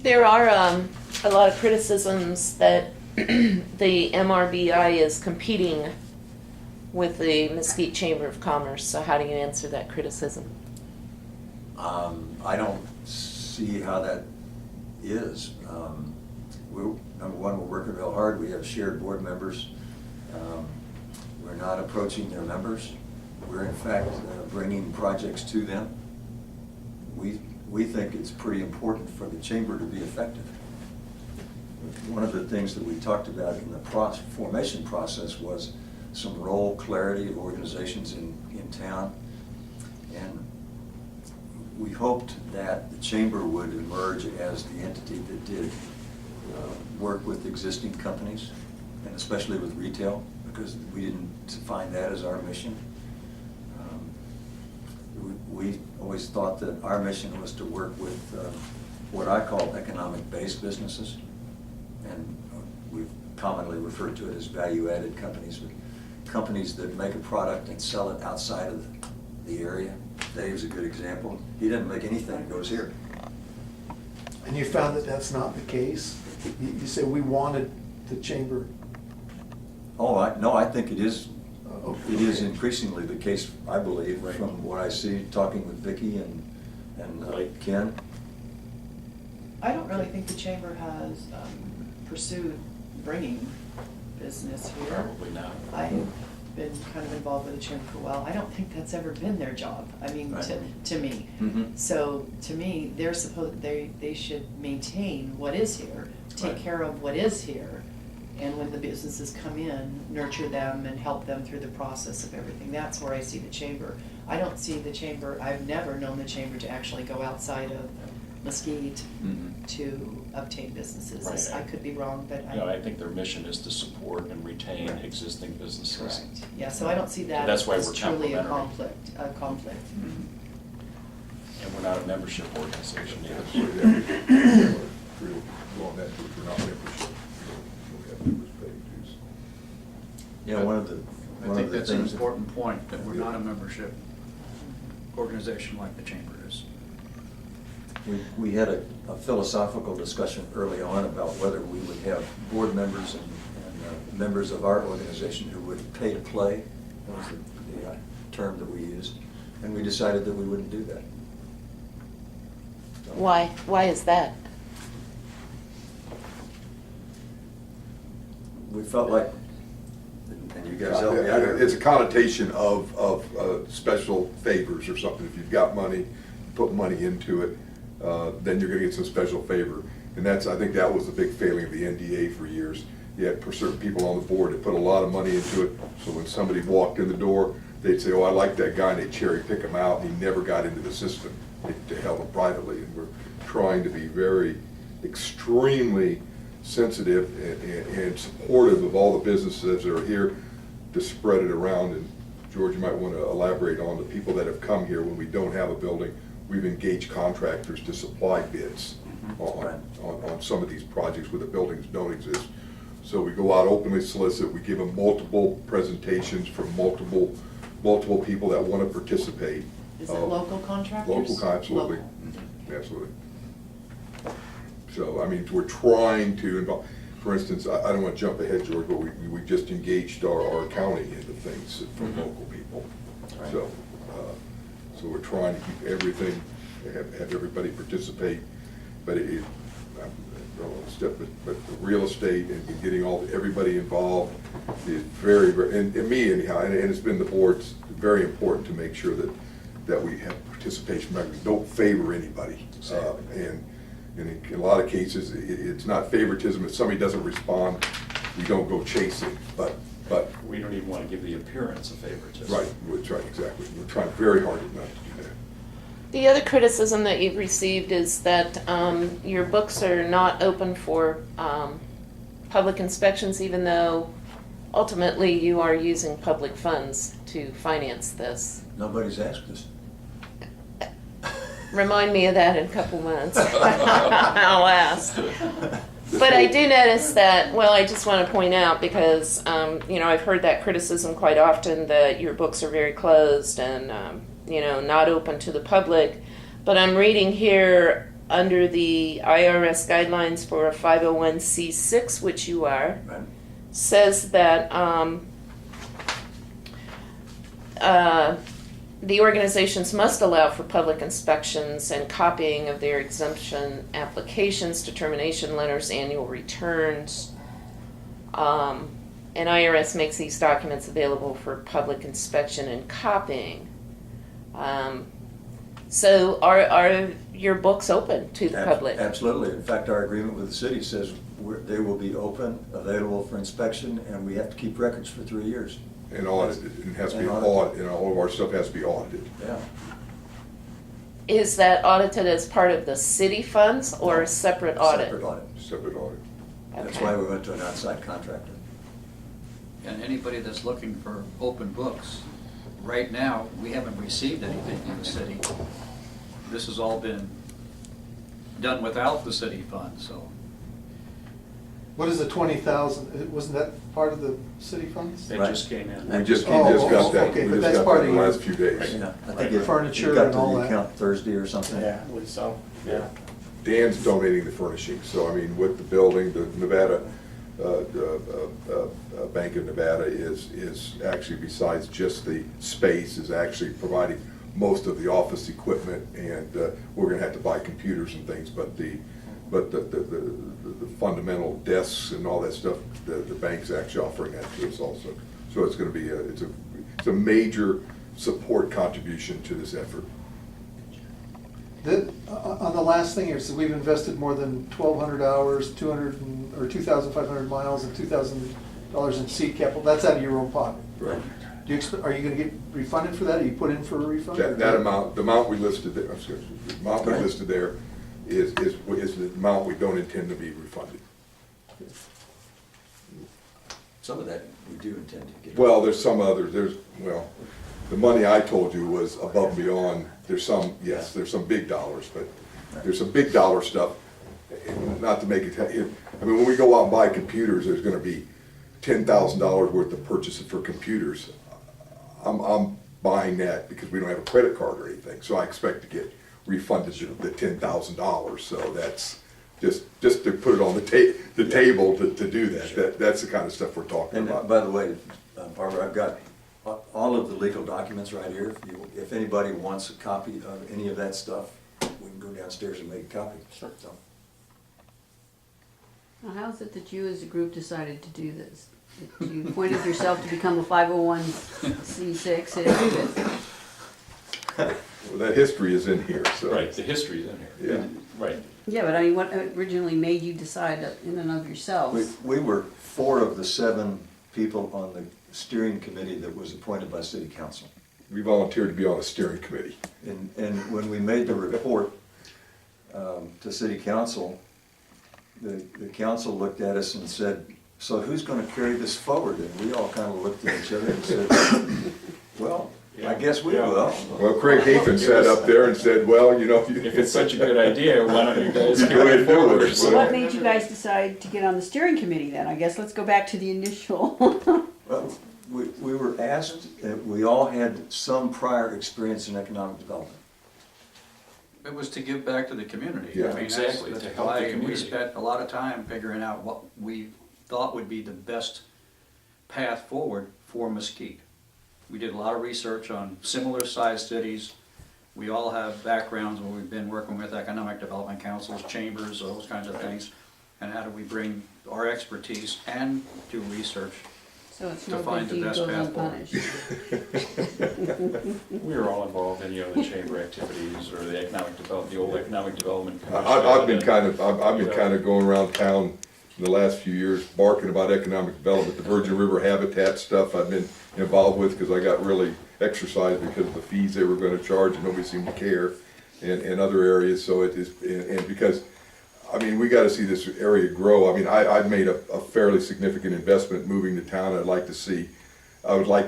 There are a lot of criticisms that the MRBI is competing with the Mesquite Chamber of Commerce. So how do you answer that criticism? I don't see how that is. Number one, we're working real hard. We have shared board members. We're not approaching their members. We're in fact bringing projects to them. We think it's pretty important for the chamber to be effective. One of the things that we talked about in the formation process was some role clarity of organizations in town. And we hoped that the chamber would emerge as the entity that did work with existing companies, and especially with retail, because we didn't define that as our mission. We always thought that our mission was to work with what I call economic-based businesses, and we've commonly referred to it as value-added companies, companies that make a product and sell it outside of the area. Dave's a good example. He doesn't make anything that goes here. And you found that that's not the case? You said we wanted the chamber. Oh, I think it is. Okay. It is increasingly the case, I believe, Right. from what I see talking with Vicki and Ken. I don't really think the chamber has pursued bringing business here. Probably not. I've been kind of involved with the chamber for a while. I don't think that's ever been their job, I mean, Right. to me. Mhm. So, to me, they should maintain what is here, take Right. care of what is here, and when the businesses come in, nurture them and help them through the process of everything. That's where I see the chamber. I don't see the chamber, I've never known the chamber to actually go outside of Mesquite Mhm. to obtain businesses. Right. I could be wrong, but You know, I think their mission is to support and retain existing businesses. Correct. Yeah, so I don't see that That's why as we're truly a complementary. conflict. And we're not a membership organization That's either. real on that, which we're not membership. We have members paying dues. Yeah, one of the I think that's an things. important point, that we're not a membership organization like the chamber is. We had a philosophical discussion early on about whether we would have board members and members of our organization who would pay to play. That was the term that we used. And we decided that we wouldn't do that. Why? Why is that? We felt like, and you guys help me out here. It's a connotation of special favors or something. If you've got money, put money into it, then you're gonna get some special favor. And I think that was the big failing of the NDA for years. You had certain people on the board that put a lot of money into it, so when somebody walked in the door, they'd say, oh, I like that guy, and they'd cherry pick him out, and he never got into the system. They held him privately, and we're trying to be very, extremely sensitive and supportive of all the businesses that are here to spread it around. And George, you might want to elaborate on the people that have come here when we don't have a building. We've engaged contractors to supply bids on some of these projects where the buildings don't exist. So we go out openly solicit, we give them multiple presentations from multiple people that want to participate. Is it local contractors? Local, absolutely. Local. Absolutely. So, I mean, we're trying to involve, for instance, I don't want to jump ahead, George, but we just engaged our accounting into things from local people. Right. So, so we're trying to keep everything, have everybody participate, but I don't want to step, but the real estate and getting everybody involved is very, very, and me anyhow, and it's been the board's very important to make sure that we have participation, we don't favor anybody. Exactly. And in a lot of cases, it's not favoritism. If somebody doesn't respond, we don't go chasing, but. We don't even want to give the appearance of favoritism. Right, that's right, exactly. We're trying very hard not to do that. The other criticism that you've received is that your books are not open for public inspections, even though ultimately you are using public funds to finance this. Nobody's asked us. Remind me of that in a couple months. I'll ask. But I do notice that, well, I just want to point out because, I've heard that criticism quite often that your books are very closed and, not open to the public. But I'm reading here under the IRS guidelines for a 501c6, which you are, Right. says that the organizations must allow for public inspections and copying of their exemption applications, determination letters, annual returns. And IRS makes these documents available for public inspection and copying. So are your books open to the public? Absolutely. In fact, our agreement with the city says they will be open, available for inspection, and we have to keep records for 3 years. And audited, it has to be And audited, and all of our stuff has to be audited. Yeah. Is that audited as part of the city funds or a separate audit? Separate audit. Separate audit. That's Okay. why we went to an outside contractor. And anybody that's looking for open books, right now, we haven't received anything from the city. This has all been done without the city funds, so. What is the 20,000? Wasn't that part of the city funds? They Right. just came in. We just Oh, got that, okay, we but just that's got part that of in the your- last few days. Yeah, I Right. think it Furniture got and to all the that. account Thursday or something. Yeah, I believe so, yeah. Dan's donating the furnishing, so I mean, with the building, the Nevada, Bank of Nevada is actually, besides just the space, is actually providing most of the office equipment, and we're gonna have to buy computers and things, but the fundamental desks and all that stuff, the bank's actually offering that to us also. So it's gonna be, it's a major support contribution to this effort. On the last thing here, so we've invested more than 1,200 hours, 2,500 miles, and $2,000 in seed capital. That's out of your own pocket. Right. Do you expect, are you gonna get refunded for that? Are you put in for a refund? That amount, the amount we listed there, excuse me, the amount we listed there is the amount we don't intend to be refunded. Some of that we do intend to get. Well, there's some others, the money I told you was above and beyond, there's some, yes, there's some big dollars, but there's some big dollar stuff, not to make it, I mean, when we go out and buy computers, there's gonna be $10,000 worth of purchases for computers. I'm buying that because we don't have a credit card or anything, so I expect to get refunded the $10,000, so that's just to put it on the table to do that. That's the kind of stuff we're talking And about. by the way, Barbara, I've got all of the legal documents right here. If anybody wants a copy of any of that stuff, we can go downstairs and make a copy. Sure. So, Now, how is it that you as a group decided to do this? That you appointed yourself to become a 501c6? Well, that history is in here, so. Right, the history's in here. Yeah. Right. Yeah, but I mean, what originally made you decide that in and of yourselves? we were 4 of the 7 people on the steering committee that was appointed by city council. We volunteered to be on a steering committee. And when we made the report to city council, the council looked at us and said, so who's gonna carry this forward? And we all kind of looked at each other and said, well, I guess we will. Well, Craig Hafen sat up there and said, well, you know. If it's such a good idea, why don't you guys Go carry ahead it and do it. forward? So what made you guys decide to get on the steering committee then? I guess let's go back to the initial. Well, we were asked, we all had some prior experience in economic development. It was to give back to the community. Yeah. I mean, Exactly, that's to help the why community. we spent a lot of time figuring out what we thought would be the best path forward for Mesquite. We did a lot of research on similar sized cities. We all have backgrounds where we've been working with economic development councils, chambers, those kinds of things. And how do we bring our expertise and do research? So it's To no find good the deed best goes path forward. unpunished. We were all involved in, the chamber activities or the old economic development commission. I've been kind of going around town in the last few years barking about economic development, the Virgin River Habitat stuff I've been involved with because I got really exercised because of the fees they were going to charge and nobody seemed to care, and other areas. So it is, and because, I mean, we got to see this area grow. I mean, I've made a fairly significant investment moving to town. I would like to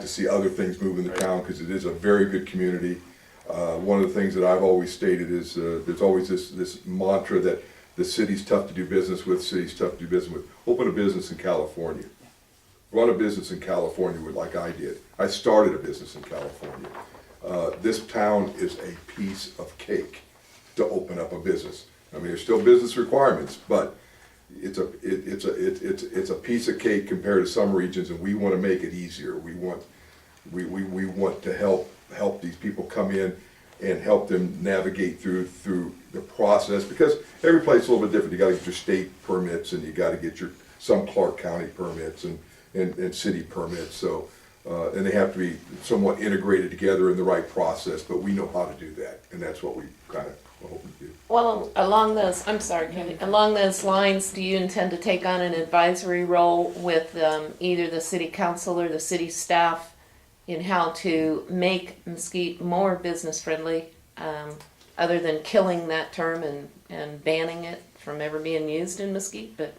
see other things move in the town because it is a very good community. One of the things that I've always stated is there's always this mantra that the city's tough to do business with, city's tough to do business with. Open a business in California. Run a business in California like I did. I started a business in California. This town is a piece of cake to open up a business. I mean, there's still business requirements, but it's a piece of cake compared to some regions, and we want to make it easier. We want to help these people come in and help them navigate through the process, because every place is a little bit different. You gotta get your state permits, and you gotta get some Clark County permits and city permits, so, and they have to be somewhat integrated together in the right process, but we know how to do that, and that's what we kind of hope to do. Well, along those, I'm sorry, Kenny, along those lines, do you intend to take on an advisory role with either the city council or the city staff in how to make Mesquite more business friendly, other than killing that term and banning it from ever being used in Mesquite? But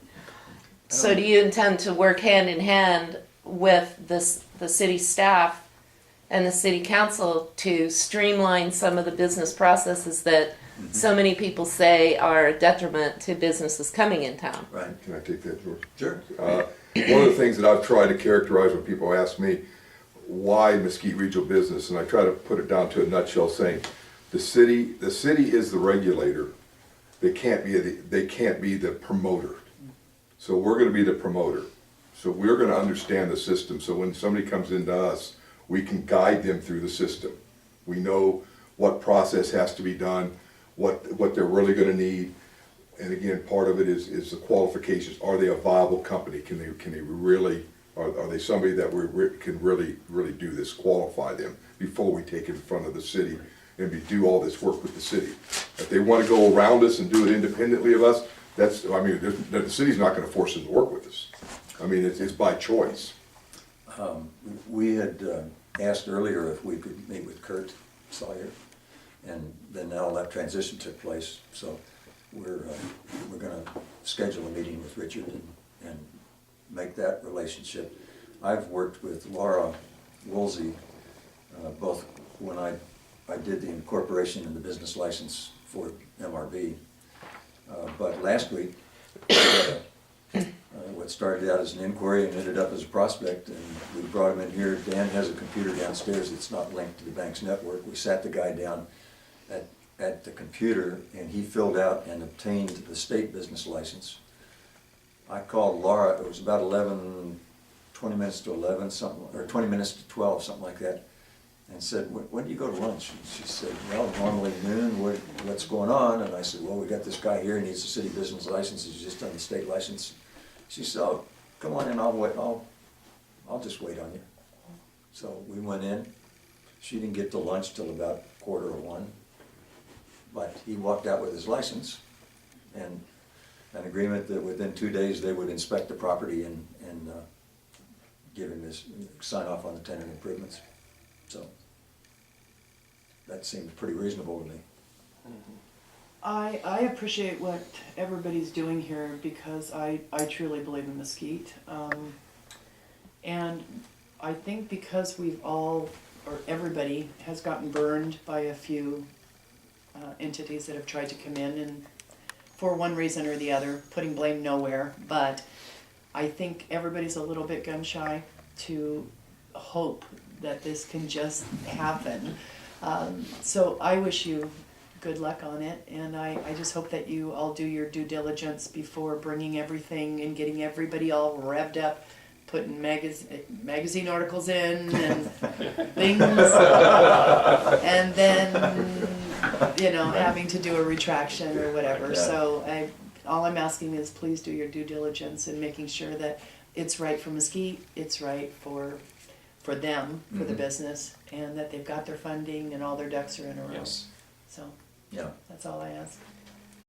so do you intend to work hand in hand with the city staff and the city council to streamline some of the business processes that so many people say are a detriment to businesses coming in town? Right. Can I take that, George? Sure. One of the things that I've tried to characterize when people ask me why Mesquite Regional Business, and I try to put it down to a nutshell, saying the city is the regulator. They can't be the promoter. So we're going to be the promoter. So we're going to understand the system. So when somebody comes into us, we can guide them through the system. We know what process has to be done, what they're really going to need. And again, part of it is the qualifications. Are they a viable company? Can they really, are they somebody that can really do this, qualify them before we take it in front of the city and do all this work with the city? If they want to go around us and do it independently of us, the city's not going to force them to work with us. I mean, it's by choice. We had asked earlier if we could meet with Kurt Sawyer, and then all that transition took place. So we're going to schedule a meeting with Richard and make that relationship. I've worked with Laura Woolsey, both when I did the incorporation and the business license for Mrbi, but last week what started out as an inquiry and ended up as a prospect, and we brought him in here. Dan has a computer downstairs that's not linked to the bank's network. We sat the guy down at the computer, and he filled out and obtained the state business license. I called Laura, it was about 20 minutes to 11, something, or 20 minutes to 12, something like that, and said, when do you go to lunch? And she said, well, normally noon, what's going on? And I said, well, we got this guy here, he needs a city business license, he's just done the state license. She said, oh, come on in, I'll just wait on you. So we went in. She didn't get to lunch till about 1:45, but he walked out with his license and an agreement that within 2 days they would inspect the property and give him his sign off on the tenant improvements. So that seemed pretty reasonable to me. I appreciate what everybody's doing here, because I truly believe in Mesquite. And I think because we've all, or everybody, has gotten burned by a few entities that have tried to come in and for one reason or the other, putting blame nowhere, but I think everybody's a little bit gun shy to hope that this can just happen. So I wish you good luck on it, and I just hope that you all do your due diligence before bringing everything and getting everybody all revved up, putting magazine articles in and things, and then, having to do a retraction or whatever. Yeah. So all I'm asking is please do your due diligence in making sure that it's right for Mesquite, it's right for them, for the business, and that they've got their funding and all their ducks are in a row. Yes. So Yeah. that's all I ask.